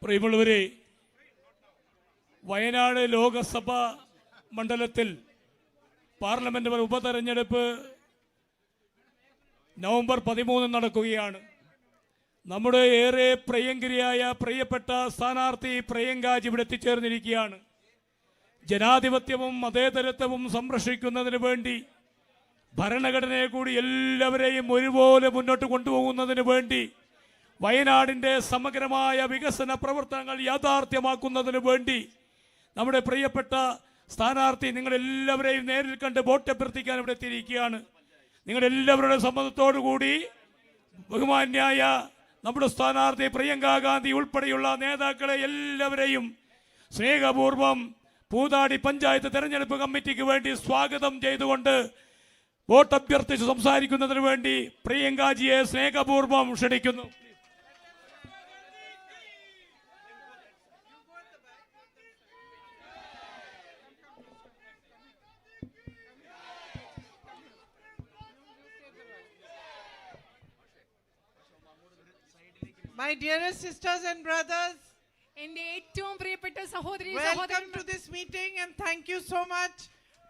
പ്രിയമുള്ളവരെ, വയനാട് ലോകസഭാ മണ്ഡലത്തിൽ പാർലമെന്റ് ഉപതെരഞ്ഞെടുപ്പ് നവംബർ 13 നടക്കുകയാണ്. നമ്മുടെ ഏറെ പ്രിയങ്കരിയായ പ്രിയപ്പെട്ട സ്ഥാനാർത്ഥി പ്രിയങ്കാജി ഇവിടെ എത്തിച്ചേർന്നിരിക്കുകയാണ്. ജനാധിപത്യവും മതേതരത്വവും സംരക്ഷിക്കുന്നതിന് വേണ്ടി, ഭരണഘടനയെ കൂടി എല്ലാവരെയും ഒരുപോലെ മുന്നോട്ട് കൊണ്ടുപോകുന്നതിന് വേണ്ടി, വയനാടിൻ്റെ സമഗ്രമായ വികസന പ്രവർത്തനങ്ങൾ യാഥാർത്ഥ്യമാക്കുന്നതിന് വേണ്ടി നമ്മുടെ പ്രിയപ്പെട്ട സ്ഥാനാർത്ഥി നിങ്ങളെല്ലാവരെയും നേരിൽ കണ്ട് വോട്ട് അഭ്യർത്ഥിക്കാൻ ഇവിടെ എത്തിയിരിക്കുകയാണ്. നിങ്ങളെല്ലാവരുടെ സമ്മതത്തോടു കൂടി ബഹുമാന്യായ നമ്മുടെ സ്ഥാനാർത്ഥി പ്രിയങ്ക ഗാന്ധി ഉൾപ്പെടെയുള്ള നേതാക്കളെ എല്ലാവരെയും സ്നേഹപൂർവ്വം പൂതാടി പഞ്ചായത്ത് തെരഞ്ഞെടുപ്പ് കമ്മിറ്റിക്ക് വേണ്ടി സ്വാഗതം ചെയ്തുകൊണ്ട് വോട്ട് അഭ്യർത്ഥിച്ച് സംസാരിക്കുന്നതിന് വേണ്ടി പ്രിയങ്കാജിയെ സ്നേഹപൂർവ്വം ക്ഷണിക്കുന്നു. My dearest sisters and brothers, welcome to this meeting and thank you so much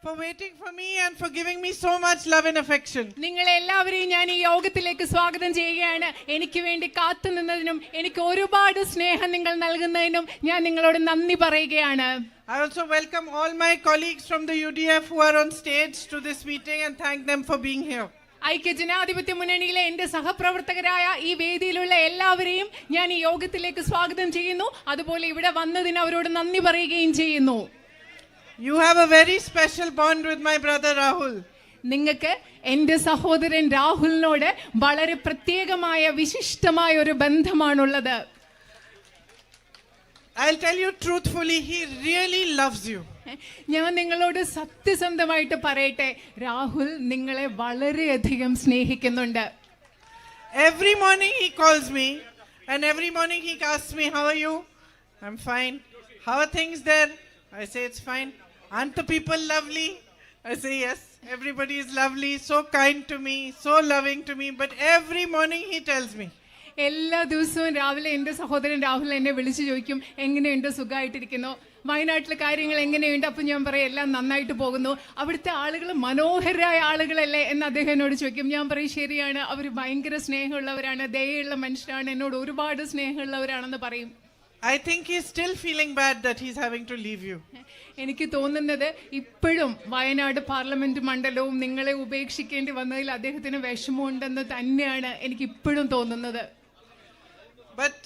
for waiting for me and for giving me so much love and affection. നിങ്ങളെ എല്ലാവരെയും ഞാൻ ഈ യോഗത്തിലേക്ക് സ്വാഗതം ചെയ്യുകയാണ്. എനിക്ക് വേണ്ടി കാത്തുനിന്നതിനും എനിക്ക് ഒരുപാട് സ്നേഹം നിങ്ങൾ നൽകുന്നതിനും ഞാൻ നിങ്ങളോട് നന്ദി പറയുകയാണ്. I also welcome all my colleagues from the UDF who are on stage to this meeting and thank them for being here. ഐക്യ ജനാധിപത്യ മുന്നണിയിലെ എന്റെ സഹപ്രവർത്തകരായ ഈ വേദിയിലുള്ള എല്ലാവരെയും ഞാൻ ഈ യോഗത്തിലേക്ക് സ്വാഗതം ചെയ്യുന്നു. അതുപോലെ ഇവിടെ വന്നതിന് അവരോട് നന്ദി പറയുകയും ചെയ്യുന്നു. You have a very special bond with my brother Rahul. നിങ്ങൾക്ക് എന്റെ സഹോദരൻ രാഹുലിനോട് വളരെ പ്രത്യേകമായ വിശിഷ്ടമായ ഒരു ബന്ധമാണുള്ളത്. I'll tell you truthfully, he really loves you. ഞാൻ നിങ്ങളോട് സത്യസന്ധമായിട്ട് പറയട്ടെ, രാഹുൽ നിങ്ങളെ വളരെയധികം സ്നേഹിക്കുന്നുണ്ട്. Every morning he calls me and every morning he asks me, how are you? I'm fine. How are things there? I say it's fine. Aren't the people lovely? I say yes, everybody is lovely, so kind to me, so loving to me, but every morning he tells me. എല്ലാ ദിവസവും രാവിലെ എൻ്റെ സഹോദരൻ രാഹുൽ എന്നെ വിളിച്ചു ചോദിക്കും, എങ്ങനെയുണ്ട്, സുഖമായിട്ടിരിക്കുന്നു, വയനാട്ടിലെ കാര്യങ്ങൾ എങ്ങനെയുണ്ട്? അപ്പം ഞാൻ പറയും എല്ലാം നന്നായിട്ട് പോകുന്നു. അവിടുത്തെ ആളുകൾ മനോഹരമായ ആളുകളല്ലേ എന്ന് അദ്ദേഹം എന്നോട് ചോദിക്കും. ഞാൻ പറയും ശരിയാണ്, അവർ ഭയങ്കര സ്നേഹമുള്ളവരാണ്, ദയയുള്ള മനുഷ്യരാണ്, എന്നോട് ഒരുപാട് സ്നേഹമുള്ളവരാണെന്ന് പറയും. I think he's still feeling bad that he's having to leave you. എനിക്ക് തോന്നുന്നത് ഇപ്പോഴും വയനാട് പാർലമെന്റ് മണ്ഡലവും നിങ്ങളെ ഉപേക്ഷിക്കേണ്ടി വന്നതിൽ അദ്ദേഹത്തിന് വിഷമമുണ്ടെന്ന് തന്നെയാണ് എനിക്ക് ഇപ്പോഴും തോന്നുന്നത്. But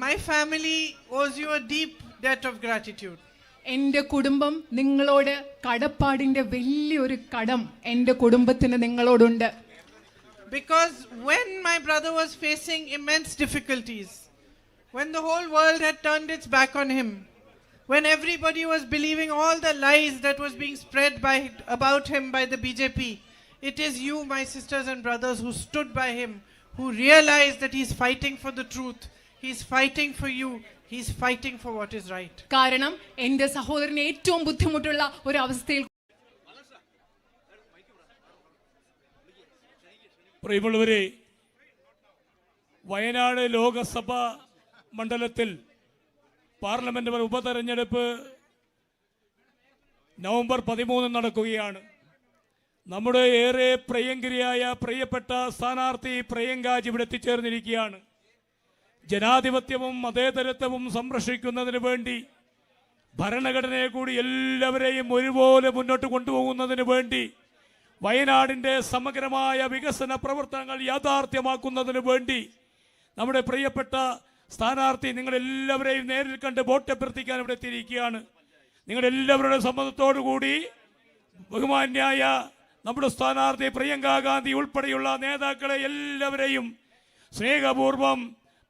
my family owes you a deep debt of gratitude. എൻ്റെ കുടുംബം നിങ്ങളോട് കടപ്പാടിന്റെ വലിയൊരു കടം എൻ്റെ കുടുംബത്തിന് നിങ്ങളോടുണ്ട്. Because when my brother was facing immense difficulties, when the whole world had turned its back on him, when everybody was believing all the lies that was being spread about him by the BJP, it is you, my sisters and brothers, who stood by him, who realized that he's fighting for the truth, he's fighting for you, he's fighting for what is right. കാരണം എൻ്റെ സഹോദരന് ഏറ്റവും ബുദ്ധിമുട്ടുള്ള ഒരു അവസ്ഥയിൽ പ്രിയമുള്ളവരെ, വയനാട് ലോകസഭാ മണ്ഡലത്തിൽ parliament ഉപതെരഞ്ഞെടുപ്പ് നവംബർ 13 നടക്കുകയാണ്. നമ്മുടെ ഏറെ പ്രിയങ്കരിയായ പ്രിയപ്പെട്ട സ്ഥാനാർത്ഥി പ്രിയങ്കാജി ഇവിടെ എത്തിച്ചേർന്നിരിക്കുകയാണ്. ജനാധിപത്യവും മതേതരത്വവും സംരക്ഷിക്കുന്നതിന് വേണ്ടി, ഭരണഘടനയെ കൂടി എല്ലാവരെയും ഒരുപോലെ മുന്നോട്ട് കൊണ്ടുപോകുന്നതിന് വേണ്ടി, വയനാടിൻ്റെ സമഗ്രമായ വികസന പ്രവർത്തനങ്ങൾ യാഥാർത്ഥ്യമാക്കുന്നതിന് വേണ്ടി നമ്മുടെ പ്രിയപ്പെട്ട സ്ഥാനാർത്ഥി നിങ്ങളെല്ലാവരെയും നേരിൽ കണ്ട് വോട്ട് അഭ്യർത്ഥിക്കാൻ ഇവിടെ എത്തിയിരിക്കുകയാണ്. നിങ്ങളെല്ലാവരുടെ സമ്മതത്തോടു കൂടി ബഹുമാന്യായ നമ്മുടെ സ്ഥാനാർത്ഥി പ്രിയങ്ക ഗാന്ധി ഉൾപ്പെടെയുള്ള നേതാക്കളെ എല്ലാവരെയും സ്നേഹപൂർവ്വം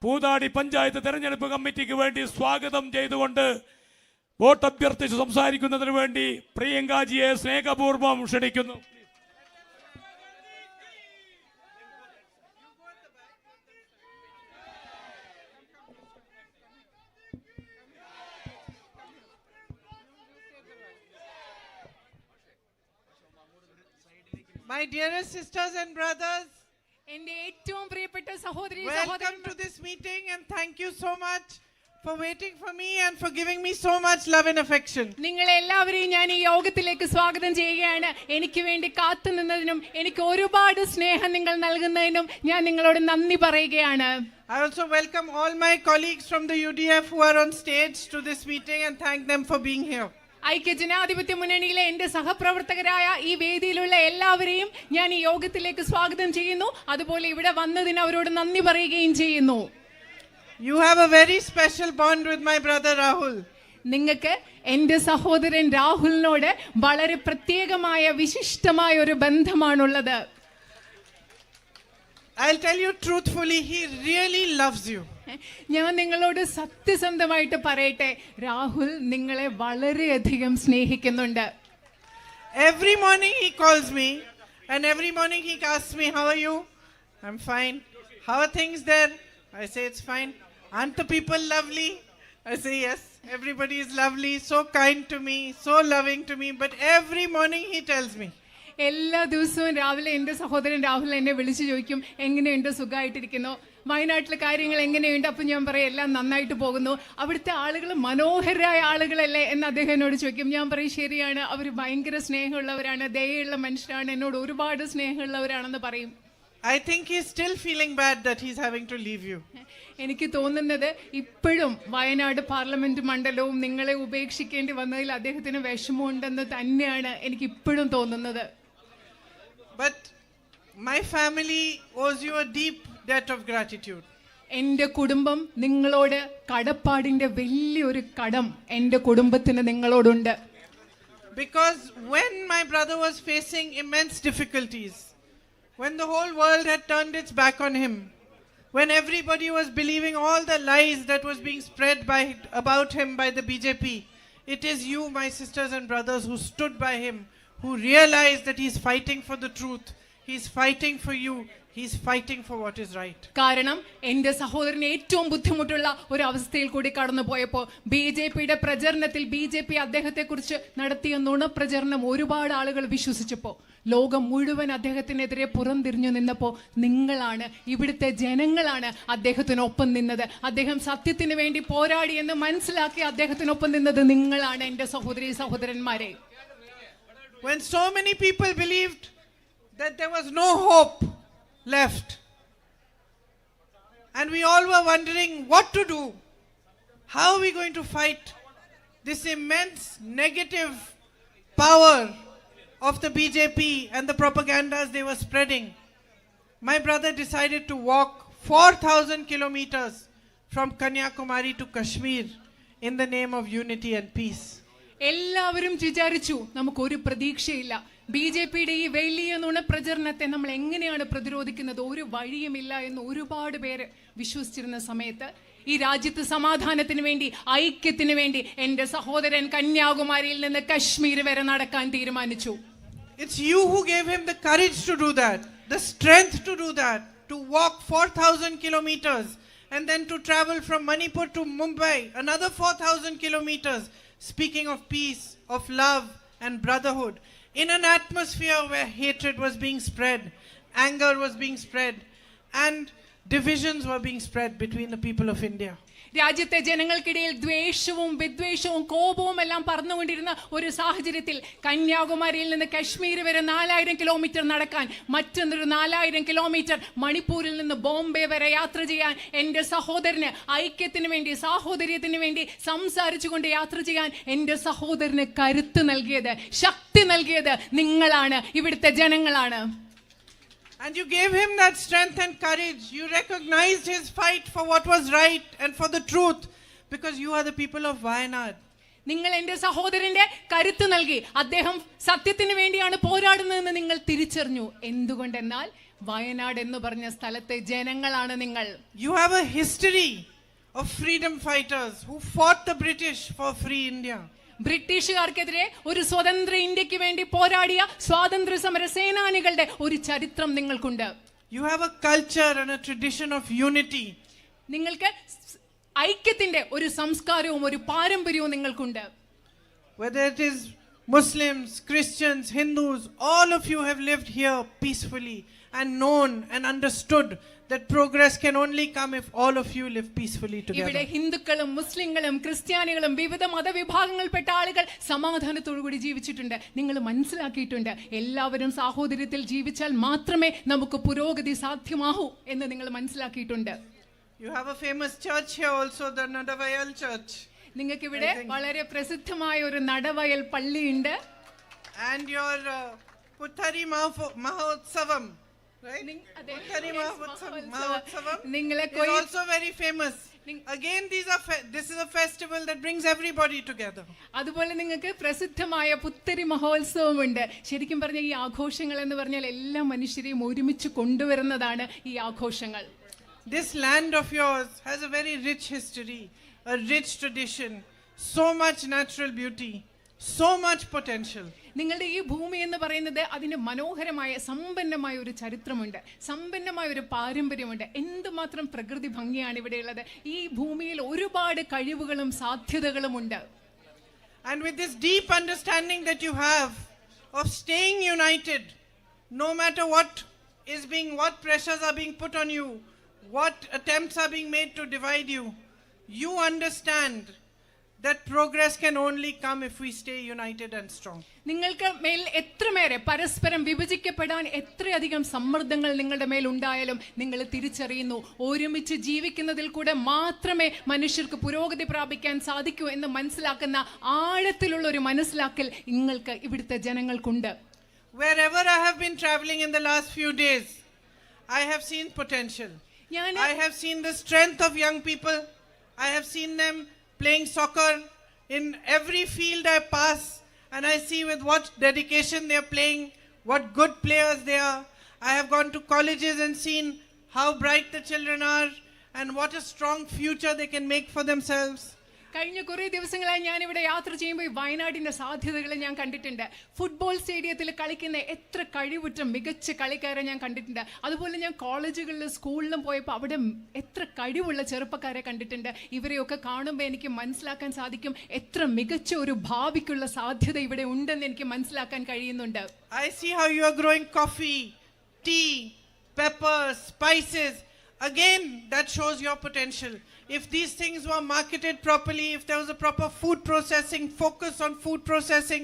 പൂതാടി പഞ്ചായത്ത് തെരഞ്ഞെടുപ്പ് കമ്മിറ്റിക്ക് വേണ്ടി സ്വാഗതം ചെയ്തുകൊണ്ട് വോട്ട് അഭ്യർത്ഥിച്ച് സംസാരിക്കുന്നതിന് വേണ്ടി പ്രിയങ്കാജിയെ സ്നേഹപൂർവ്വം ക്ഷണിക്കുന്നു. My dearest sisters and brothers, എൻ്റെ ഏറ്റവും പ്രിയപ്പെട്ട സഹോദരി welcome to this meeting and thank you so much for waiting for me and for giving me so much love and affection. നിങ്ങൾ എല്ലാവരെയും ഞാൻ ഈ യോഗത്തിലേക്ക് സ്വാഗതം ചെയ്യുകയാണ്. എനിക്ക് വേണ്ടി കാത്തു നിന്നതിനും എനിക്ക് ഒരുപാട് സ്നേഹം നിങ്ങൾ നൽകുന്നതിനും ഞാൻ നിങ്ങളോട് നന്ദി പറയുകയാണ്. I also welcome all my colleagues from the UDF who are on stage to this meeting and thank them for being here. ഐക്യ ജനാധിപത്യ മുന്നണിയിലെ എന്റെ സഹപ്രവർത്തകരായ ഈ വേദിയിലുള്ള എല്ലാവരെയും ഞാൻ ഈ യോഗത്തിലേക്ക് സ്വാഗതം ചെയ്യുന്നു. അതുപോലെ ഇവിടെ വന്നതിന് അവരോട് നന്ദി പറയുകയും ചെയ്യുന്നു. You have a very special bond with my brother Rahul. നിങ്ങൾക്ക് എന്റെ സഹോദരൻ രാഹുലിനോട് വളരെ പ്രത്യേകമായ വിശിഷ്ടമായ ഒരു ബന്ധമാണുള്ളത്. I'll tell you truthfully, he really loves you. ഞാൻ നിങ്ങളോട് സത്യസന്ധമായിട്ട് പറയട്ടെ, രാഹുൽ നിങ്ങളെ വളരെയധികം സ്നേഹിക്കുന്നുണ്ട്. Every morning he calls me and every morning he asks me, how are you? I'm fine. How are things there? I say it's fine. Aren't the people lovely? I say yes, everybody is lovely, so kind to me, so loving to me. But every morning he tells me, എല്ലാ ദിവസവും രാവിലെ എൻ്റെ സഹോദരൻ രാഹുൽ എന്നെ വിളിച്ചു ചോദിക്കും, എങ്ങനെയുണ്ട്, സുഖമായിട്ടിരിക്കുന്നു, വയനാട്ടിലെ കാര്യങ്ങൾ എങ്ങനെയുണ്ട്? അപ്പം ഞാൻ പറയും എല്ലാം നന്നായിട്ട് പോകുന്നു. അവിടുത്തെ ആളുകൾ മനോഹരമായ ആളുകളല്ലേ എന്ന് അദ്ദേഹം എന്നോട് ചോദിക്കും. ഞാൻ പറയും ശരിയാണ്, അവർ ഭയങ്കര സ്നേഹമുള്ളവരാണ്, ദയയുള്ള മനുഷ്യരാണ്, എന്നോട് ഒരുപാട് സ്നേഹമുള്ളവരാണെന്ന് പറയും. I think he's still feeling bad that he's having to leave you. എനിക്ക് തോന്നുന്നത് ഇപ്പോഴും വയനാട് പാർലമെന്റ് മണ്ഡലവും നിങ്ങളെ ഉപേക്ഷിക്കേണ്ടി വന്നതിൽ അദ്ദേഹത്തിന് വിഷമമുണ്ടെന്ന് തന്നെയാണ് എനിക്ക് ഇപ്പോഴും തോന്നുന്നത്. But my family owes you a deep debt of gratitude. എൻ്റെ കുടുംബം നിങ്ങളോട് കടപ്പാടിന്റെ വലിയൊരു കടം എൻ്റെ കുടുംബത്തിന് നിങ്ങളോടുണ്ട്. Because when my brother was facing immense difficulties, when the whole world had turned its back on him, when everybody was believing all the lies that was being spread about him by the BJP, it is you, my sisters and brothers, who stood by him, who realized that he's fighting for the truth, he's fighting for you, he's fighting for what is right. കാരണം എൻ്റെ സഹോദരന് ഏറ്റവും ബുദ്ധിമുട്ടുള്ള ഒരു അവസ്ഥയിൽ കൂടി കടന്നു പോയപ്പോൾ BJPയുടെ പ്രചരണത്തിൽ BJP അദ്ദേഹത്തെക്കുറിച്ച് നടത്തിയ നുണപ്രചരണം ഒരുപാട് ആളുകൾ വിശ്വസിച്ചപ്പോൾ ലോകം മുഴുവൻ അദ്ദേഹത്തിനെതിരെ പുറംതിരിഞ്ഞു നിന്നപ്പോൾ നിങ്ങളാണ്, ഇവിടുത്തെ ജനങ്ങളാണ് അദ്ദേഹത്തിനൊപ്പം നിന്നത്. അദ്ദേഹം സത്യത്തിന് വേണ്ടി പോരാടി എന്ന് മനസ്സിലാക്കി അദ്ദേഹത്തിനൊപ്പം നിന്നത് നിങ്ങളാണ് എൻ്റെ സഹോദരി സഹോദരന്മാരെ. When so many people believed that there was no hope left, and we all were wondering what to do, how are we going to fight this immense negative power of the BJP and the propagandas they were spreading, my brother decided to walk 4,000 kilometers from Kanyakumari to Kashmir in the name of unity and peace. എല്ലാവരും വിചാരിച്ചു നമുക്കൊരു പ്രതീക്ഷയില്ല, BJPയുടെ ഈ വലിയ നുണപ്രചരണത്തെ നമ്മൾ എങ്ങനെയാണ് പ്രതിരോധിക്കുന്നത്, ഒരു വഴിയുമില്ല എന്ന് ഒരുപാട് പേര് വിശ്വസിച്ചിരുന്ന സമയത്ത് ഈ രാജ്യത്ത് സമാധാനത്തിന് വേണ്ടി, ഐക്യത്തിന് വേണ്ടി എൻ്റെ സഹോദരൻ കന്യാകുമാരിയിൽ നിന്ന് കശ്മീർ വരെ നടക്കാൻ തീരുമാനിച്ചു. It's you who gave him the courage to do that, the strength to do that, to walk 4,000 kilometers and then to travel from Manipur to Mumbai, another 4,000 kilometers, speaking of peace, of love and brotherhood, in an atmosphere where hatred was being spread, anger was being spread, and divisions were being spread between the people of India. രാജ്യത്തെ ജനങ്ങൾക്കിടയിൽ ദ്വേഷവും വിദ്വേഷവും കോപവും എല്ലാം പറന്നുകൊണ്ടിരുന്ന ഒരു സാഹചര്യത്തിൽ കന്യാകുമാരിയിൽ നിന്ന് കശ്മീർ വരെ 4000 കിലോമീറ്റർ നടക്കാൻ, മറ്റൊന്നൊരു 4000 കിലോമീറ്റർ മണിപ്പൂരിൽ നിന്ന് ബോംബെ വരെ യാത്ര ചെയ്യാൻ എൻ്റെ സഹോദരന് ഐക്യത്തിന് വേണ്ടി, സാഹോദര്യത്തിന് വേണ്ടി സംസാരിച്ചുകൊണ്ട് യാത്ര ചെയ്യാൻ എൻ്റെ സഹോദരന് കരുത്ത് നൽകിയത്, ശക്തി നൽകിയത് നിങ്ങളാണ്, ഇവിടുത്തെ ജനങ്ങളാണ്. And you gave him that strength and courage. You recognized his fight for what was right and for the truth, because you are the people of Wayanad. നിങ്ങൾ എൻ്റെ സഹോദരന്റെ കരുത്ത് നൽകി. അദ്ദേഹം സത്യത്തിന് വേണ്ടിയാണ് പോരാടുന്നതെന്ന് നിങ്ങൾ തിരിച്ചറിഞ്ഞു. എന്തുകൊണ്ടെന്നാൽ വയനാട് എന്ന് പറഞ്ഞ സ്ഥലത്തെ ജനങ്ങളാണ് നിങ്ങൾ. You have a history of freedom fighters who fought the British for free India. ബ്രിട്ടീഷുകാർക്കെതിരെ ഒരു സ്വതന്ത്ര ഇന്ത്യക്ക് വേണ്ടി പോരാടിയ സ്വാതന്ത്ര്യ സമര സേനാനികളുടെ ഒരു ചരിത്രം നിങ്ങൾക്കുണ്ട്. You have a culture and a tradition of unity. നിങ്ങൾക്ക് ഐക്യത്തിന്റെ ഒരു സംസ്കാരവും ഒരു പാരമ്പര്യവും നിങ്ങൾക്കുണ്ട്. Whether it is Muslims, Christians, Hindus, all of you have lived here peacefully and known and understood that progress can only come if all of you live peacefully ഇവിടെ together. ഹിന്ദുക്കളും മുസ്ലിങ്ങളും ക്രിസ്ത്യാനികളും വിവിധ മതവിഭാഗങ്ങൾപ്പെട്ട ആളുകൾ സമാധാനത്തോടുകൂടി ജീവിച്ചിട്ടുണ്ട്. നിങ്ങൾ മനസ്സിലാക്കിയിട്ടുണ്ട് എല്ലാവരും സാഹോദര്യത്തിൽ ജീവിച്ചാൽ മാത്രമേ നമുക്ക് പുരോഗതി സാധ്യമാകൂ എന്ന് നിങ്ങൾ മനസ്സിലാക്കിയിട്ടുണ്ട്. You have a famous church here also, the Nadavayal church. നിങ്ങൾക്ക് ഇവിടെ വളരെ പ്രസിദ്ധമായ ഒരു നടവയൽ പള്ളിയുണ്ട്. And your Puthari Mahotsavam, right? Puthari Mahotsavam is also very famous. Again, this is a festival that brings everybody together. അതുപോലെ നിങ്ങൾക്ക് പ്രസിദ്ധമായ പുത്തരി മഹോത്സവമുണ്ട്. ശരിക്കും പറഞ്ഞ ഈ ആഘോഷങ്ങൾ എന്ന് പറഞ്ഞാൽ എല്ലാ മനുഷ്യരെയും ഒരുമിച്ച് കൊണ്ടുവരുന്നതാണ് ഈ ആഘോഷങ്ങൾ. This land of yours has a very rich history, a rich tradition, so much natural beauty, so much potential. നിങ്ങളുടെ ഈ ഭൂമി എന്ന് പറയുന്നത് അതിന് മനോഹരമായ സമ്പന്നമായ ഒരു ചരിത്രമുണ്ട്, സമ്പന്നമായ ഒരു പാരമ്പര്യമുണ്ട്. എന്തുമാത്രം പ്രകൃതി ഭംഗിയാണ് ഇവിടെയുള്ളത്. ഈ ഭൂമിയിൽ ഒരുപാട് കഴിവുകളും സാധ്യതകളുമുണ്ട്. And with this deep understanding that you have of staying united, no matter what pressures are being put on you, what attempts are being made to divide you, you understand that progress can only come if we stay united and strong. നിങ്ങൾക്ക് മേൽ എത്രമേറെ പരസ്പരം വിഭജിക്കപ്പെടാൻ എത്രയധികം സമ്മർദ്ദങ്ങൾ നിങ്ങളുടെ മേൽ ഉണ്ടായാലും നിങ്ങൾ തിരിച്ചറിയുന്നു, ഒരുമിച്ച് ജീവിക്കുന്നതിൽ കൂടെ മാത്രമേ മനുഷ്യർക്ക് പുരോഗതി പ്രാപിക്കാൻ സാധിക്കൂ എന്ന് മനസ്സിലാക്കുന്ന ആഴത്തിലുള്ള ഒരു മനസ്സിലാക്കൽ നിങ്ങൾക്ക് ഇവിടുത്തെ ജനങ്ങൾക്കുണ്ട്. Wherever I have been traveling in the last few days, I have seen potential. I have seen the strength of young people. I have seen them playing soccer in every field I pass, and I see with what dedication they are playing, what good players they are. I have gone to colleges and seen how bright the children are and what a strong future they can make for themselves. കഴിഞ്ഞ കുറേ ദിവസങ്ങളായി ഞാൻ ഇവിടെ യാത്ര ചെയ്യുമ്പോൾ വയനാടിന്റെ സാധ്യതകൾ ഞാൻ കണ്ടിട്ടുണ്ട്. ഫുട്ബോൾ സ്റ്റേഡിയത്തിൽ കളിക്കുന്ന എത്ര കഴിവുറ്റ മികച്ച കളിക്കാരെ ഞാൻ കണ്ടിട്ടുണ്ട്. അതുപോലെ ഞാൻ കോളേജുകളിലും സ്കൂളിലും പോയപ്പോൾ അവിടെ എത്ര കഴിവുള്ള ചെറുപ്പക്കാരെ കണ്ടിട്ടുണ്ട്. ഇവരെയൊക്കെ കാണുമ്പോൾ എനിക്ക് മനസ്സിലാക്കാൻ സാധിക്കും എത്ര മികച്ച ഒരു ഭാവിക്കുള്ള സാധ്യത ഇവിടെ ഉണ്ടെന്ന് എനിക്ക് മനസ്സിലാക്കാൻ കഴിയുന്നുണ്ട്. I see how you are growing coffee, tea, peppers, spices. Again, that shows your potential. If these things were marketed properly, if there was a proper food processing, focus on food processing,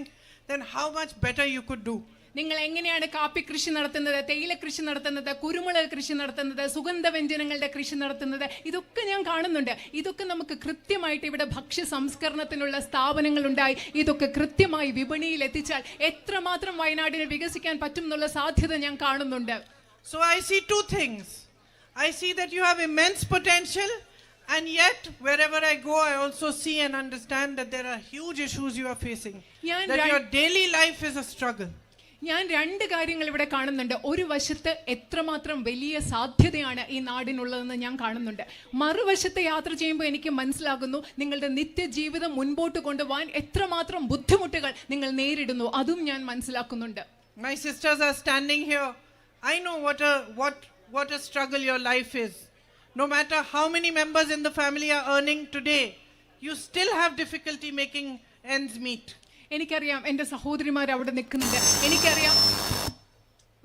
then how much better you could do. നിങ്ങൾ എങ്ങനെയാണ് കാപ്പി കൃഷി നടത്തുന്നത്, തേയില കൃഷി നടത്തുന്നത്, കുരുമുളക് കൃഷി നടത്തുന്നത്, സുഗന്ധവ്യഞ്ജനങ്ങളുടെ കൃഷി നടത്തുന്നത്, ഇതൊക്കെ ഞാൻ കാണുന്നുണ്ട്. ഇതൊക്കെ നമുക്ക് കൃത്യമായിട്ട് ഇവിടെ ഭക്ഷ്യ സംസ്കരണത്തിനുള്ള സ്ഥാപനങ്ങൾ ഉണ്ടായി ഇതൊക്കെ കൃത്യമായി വിപണിയിൽ എത്തിച്ചാൽ എത്രമാത്രം വയനാടിനെ വികസിക്കാൻ പറ്റും എന്നുള്ള സാധ്യത ഞാൻ കാണുന്നുണ്ട്. So I see two things. I see that you have immense potential, and yet wherever I go I also see and understand that there are huge issues you are facing, that your daily life is a struggle. ഞാൻ രണ്ട് കാര്യങ്ങൾ ഇവിടെ കാണുന്നുണ്ട്. ഒരു വശത്ത് എത്രമാത്രം വലിയ സാധ്യതയാണ് ഈ നാടിനുള്ളതെന്ന് ഞാൻ കാണുന്നുണ്ട്. മറുവശത്ത് യാത്ര ചെയ്യുമ്പോൾ എനിക്ക് മനസ്സിലാകുന്നു നിങ്ങളുടെ നിത്യജീവിതം മുൻപോട്ട് കൊണ്ടുപോകാൻ എത്രമാത്രം ബുദ്ധിമുട്ടുകൾ നിങ്ങൾ നേരിടുന്നു, അതും ഞാൻ മനസ്സിലാക്കുന്നുണ്ട്. My sisters are standing here. I know what a struggle your life is. No matter how many members in the family are earning today, you still have difficulty making ends meet. എനിക്കറിയാം എൻ്റെ സഹോദരിമാർ അവിടെ നിൽക്കുന്നുണ്ട്. എനിക്കറിയാം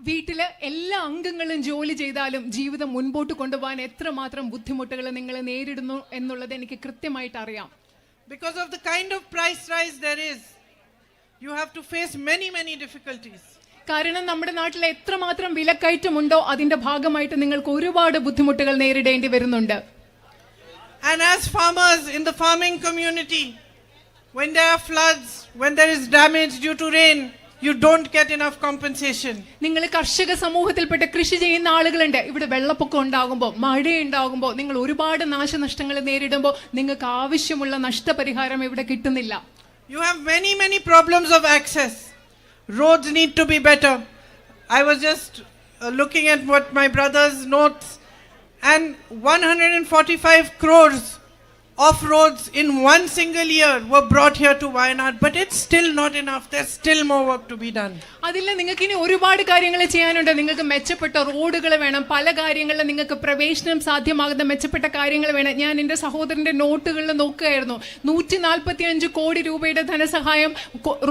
വീട്ടില് എല്ലാ അംഗങ്ങളും ജോലി ചെയ്താലും ജീവിതം മുൻപോട്ട് കൊണ്ടുപോകാൻ എത്രമാത്രം ബുദ്ധിമുട്ടുകൾ നിങ്ങൾ നേരിടുന്നു എന്നുള്ളത് എനിക്ക് കൃത്യമായിട്ട് അറിയാം. Because of the kind of price rise there is, you have to face many difficulties. കാരണം നമ്മുടെ നാട്ടിൽ എത്രമാത്രം വിലക്കയറ്റമുണ്ടോ അതിന്റെ ഭാഗമായിട്ട് നിങ്ങൾക്ക് ഒരുപാട് ബുദ്ധിമുട്ടുകൾ നേരിടേണ്ടി വരുന്നുണ്ട്. And as farmers in the farming community, when there are floods, when there is damage due to rain, you don't get enough compensation. നിങ്ങൾ കർഷക സമൂഹത്തിൽപ്പെട്ട കൃഷി ചെയ്യുന്ന ആളുകളുണ്ട്. ഇവിടെ വെള്ളപ്പൊക്കം ഉണ്ടാകുമ്പോൾ, മഴയുണ്ടാകുമ്പോൾ, നിങ്ങൾ ഒരുപാട് നാശനഷ്ടങ്ങൾ നേരിടുമ്പോൾ നിങ്ങൾക്ക് ആവശ്യമുള്ള നഷ്ടപരിഹാരം ഇവിടെ കിട്ടുന്നില്ല. You have many problems of access. Roads need to be better. I was just looking at what my brother's notes, and 145 crores of roads in one single year were brought here to Wayanad, but it's still not enough. There's still more work to be done. അതില്ല, നിങ്ങൾക്ക് ഇനി ഒരുപാട് കാര്യങ്ങൾ ചെയ്യാനുണ്ട്. നിങ്ങൾക്ക് മെച്ചപ്പെട്ട റോഡുകൾ വേണം, പല കാര്യങ്ങളിലും നിങ്ങൾക്ക് പ്രവേശനം സാധ്യമാകുന്ന മെച്ചപ്പെട്ട കാര്യങ്ങൾ വേണം. ഞാൻ എൻ്റെ സഹോദരൻ്റെ നോട്ടുകളിൽ നോക്കുകയായിരുന്നു. 145 കോടി രൂപയുടെ ധനസഹായം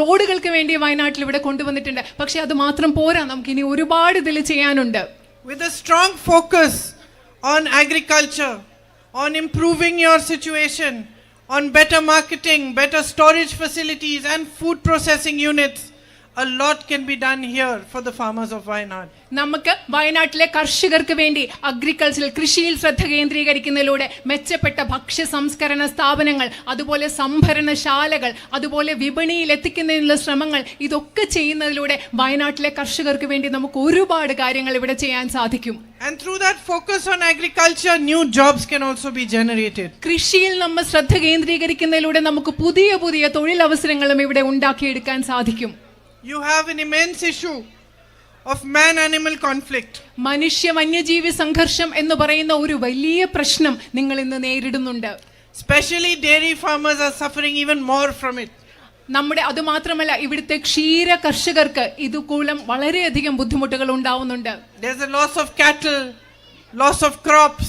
റോഡുകൾക്ക് വേണ്ടി വയനാട്ടിൽ ഇവിടെ കൊണ്ടുവന്നിട്ടുണ്ട്. പക്ഷെ അത് മാത്രം പോരാ, നമുക്ക് ഇനി ഒരുപാട് ഇതിൽ ചെയ്യാനുണ്ട്. With a strong focus on agriculture, on improving your situation, on better marketing, better storage facilities and food processing units, a lot can be done here for the farmers of Wayanad. നമുക്ക് വയനാട്ടിലെ കർഷകർക്ക് വേണ്ടി agricultural കൃഷിയിൽ ശ്രദ്ധ കേന്ദ്രീകരിക്കുന്നതിലൂടെ മെച്ചപ്പെട്ട ഭക്ഷ്യ സംസ്കരണ സ്ഥാപനങ്ങൾ, അതുപോലെ സംഭരണശാലകൾ, അതുപോലെ വിപണിയിൽ എത്തിക്കുന്നതിനുള്ള ശ്രമങ്ങൾ, ഇതൊക്കെ ചെയ്യുന്നതിലൂടെ വയനാട്ടിലെ കർഷകർക്ക് വേണ്ടി നമുക്ക് ഒരുപാട് കാര്യങ്ങൾ ഇവിടെ ചെയ്യാൻ സാധിക്കും. And through that focus on agriculture, new jobs can also be generated. കൃഷിയിൽ നമ്മൾ ശ്രദ്ധ കേന്ദ്രീകരിക്കുന്നതിലൂടെ നമുക്ക് പുതിയ പുതിയ തൊഴിലവസരങ്ങളും ഇവിടെ ഉണ്ടാക്കിയെടുക്കാൻ സാധിക്കും. You have an immense issue of man-animal conflict. മനുഷ്യ വന്യജീവി സംഘർഷം എന്ന് പറയുന്ന ഒരു വലിയ പ്രശ്നം നിങ്ങൾ ഇന്ന് നേരിടുന്നുണ്ട്. Especially dairy farmers are suffering even more from it. നമ്മുടെ അതുമാത്രമല്ല, ഇവിടുത്തെ ക്ഷീര കർഷകർക്ക് ഇതുകൂലം വളരെയധികം ബുദ്ധിമുട്ടുകൾ ഉണ്ടാവുന്നുണ്ട്. There's a loss of cattle, loss of crops,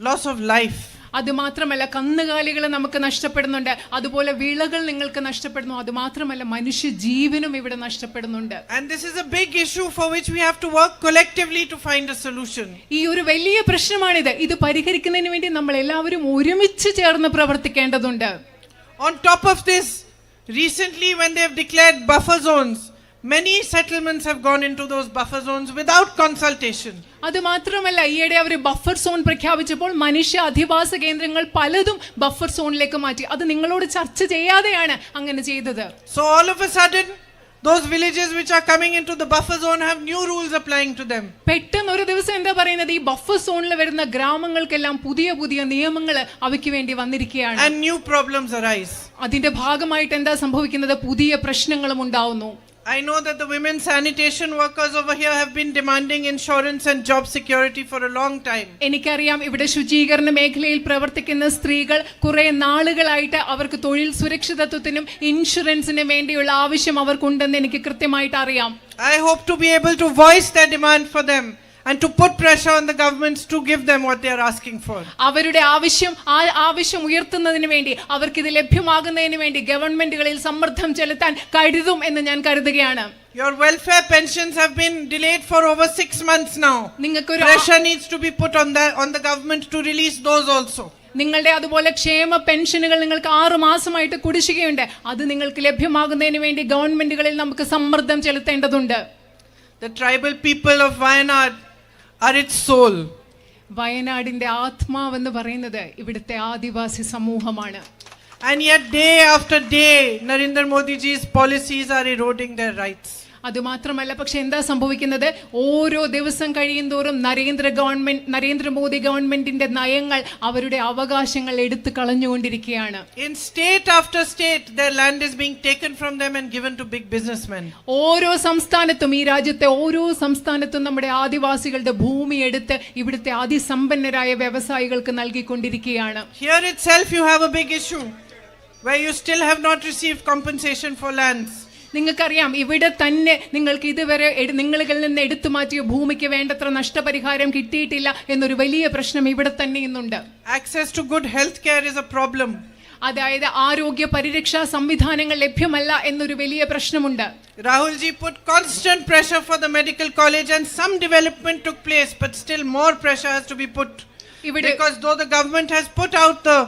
loss of life. അതുമാത്രമല്ല, കന്നുകാലികൾ നമുക്ക് നഷ്ടപ്പെടുന്നുണ്ട്, അതുപോലെ വിളകൾ നിങ്ങൾക്ക് നഷ്ടപ്പെടുന്നു, അതുമാത്രമല്ല മനുഷ്യ ജീവനും ഇവിടെ നഷ്ടപ്പെടുന്നുണ്ട്. And this is a big issue for which we have to work collectively to find a solution. ഈ ഒരു വലിയ പ്രശ്നമാണിത്. ഇത് പരിഹരിക്കുന്നതിന് വേണ്ടി നമ്മൾ എല്ലാവരും ഒരുമിച്ച് ചേർന്ന് പ്രവർത്തിക്കേണ്ടതുണ്ട്. On top of this, recently when they have declared buffer zones, many settlements have gone into those buffer zones without consultation. അതുമാത്രമല്ല, ഈയിടെ അവർ ബഫർ സോൺ പ്രഖ്യാപിച്ചപ്പോൾ മനുഷ്യ അധിവാസ കേന്ദ്രങ്ങൾ പലതും ബഫർ സോണിലേക്ക് മാറ്റി. അത് നിങ്ങളോട് ചർച്ച ചെയ്യാതെയാണ് അങ്ങനെ ചെയ്തത്. So all of a sudden, those villages which are coming into the buffer zone have new rules applying to them. പെട്ടെന്ന് ഒരു ദിവസം എന്താ പറയുന്നത്, ഈ ബഫർ സോണിൽ വരുന്ന ഗ്രാമങ്ങൾക്കെല്ലാം പുതിയ പുതിയ നിയമങ്ങൾ അവയ്ക്ക് വേണ്ടി വന്നിരിക്കുകയാണ്. And new problems arise. അതിന്റെ ഭാഗമായിട്ട് എന്താ സംഭവിക്കുന്നത്, പുതിയ പ്രശ്നങ്ങളും ഉണ്ടാവുന്നു. I know that the women sanitation workers over here have been demanding insurance and job security for a long time. എനിക്കറിയാം, ഇവിടെ ശുചീകരണ മേഖലയിൽ പ്രവർത്തിക്കുന്ന സ്ത്രീകൾ കുറെ നാളുകളായിട്ട് അവർക്ക് തൊഴിൽ സുരക്ഷിതത്വത്തിനും ഇൻഷുറൻസിനും വേണ്ടിയുള്ള ആവശ്യം അവർക്കുണ്ടെന്ന് എനിക്ക് കൃത്യമായിട്ട് അറിയാം. I hope to be able to voice their demand for them and to put pressure on the governments to give them what they are asking for. അവരുടെ ആവശ്യം ഉയർത്തുന്നതിന് വേണ്ടി, അവർക്ക് ഇത് ലഭ്യമാകുന്നതിന് വേണ്ടി ഗവൺമെന്റുകളിൽ സമ്മർദ്ദം ചെലുത്താൻ കരുതും എന്ന് ഞാൻ കരുതുകയാണ്. Your welfare pensions have been delayed for over 6 months now. Pressure needs to be put on the government to release those also. നിങ്ങളുടെ അതുപോലെ ക്ഷേമ പെൻഷനുകൾ നിങ്ങൾക്ക് 6 മാസമായിട്ട് കുടിശ്ശികയുണ്ട്. അത് നിങ്ങൾക്ക് ലഭ്യമാകുന്നതിന് വേണ്ടി ഗവൺമെന്റുകളിൽ നമുക്ക് സമ്മർദ്ദം ചെലുത്തേണ്ടതുണ്ട്. The tribal people of Wayanad are its soul. വയനാടിന്റെ ആത്മാവെന്ന് പറയുന്നത് ഇവിടുത്തെ ആദിവാസി സമൂഹമാണ്. And yet day after day Narendra Modi ji's policies are eroding their rights. അതുമാത്രമല്ല, പക്ഷെ എന്താ സംഭവിക്കുന്നത്, ഓരോ ദിവസം കഴിയുന്തോറും നരേന്ദ്രമോദി ഗവൺമെന്റിന്റെ നയങ്ങൾ അവരുടെ അവകാശങ്ങൾ എടുത്തു കളഞ്ഞുകൊണ്ടിരിക്കുകയാണ്. In state after state their land is being taken from them and given to big businessmen. ഓരോ സംസ്ഥാനത്തും, ഈ രാജ്യത്തെ ഓരോ സംസ്ഥാനത്തും നമ്മുടെ ആദിവാസികളുടെ ഭൂമി എടുത്ത് ഇവിടുത്തെ അതിസമ്പന്നരായ വ്യവസായികൾക്ക് നൽകിക്കൊണ്ടിരിക്കുകയാണ്. Here itself you have a big issue where you still have not received compensation for lands. നിങ്ങൾക്കറിയാം, ഇവിടെ തന്നെ നിങ്ങൾക്ക് ഇതുവരെ നിങ്ങളിൽ നിന്ന് എടുത്തു മാറ്റിയ ഭൂമിക്ക് വേണ്ടത്ര നഷ്ടപരിഹാരം കിട്ടിയിട്ടില്ല എന്നൊരു വലിയ പ്രശ്നം ഇവിടെ തന്നെ ഇന്നുണ്ട്. Access to good health care is a problem. അതായത് ആരോഗ്യ പരിരക്ഷാ സംവിധാനങ്ങൾ ലഭ്യമല്ല എന്നൊരു വലിയ പ്രശ്നമുണ്ട്. Rahul ji put constant pressure for the medical college and some development took place, but still more pressure has to be put. Because though the government has put out the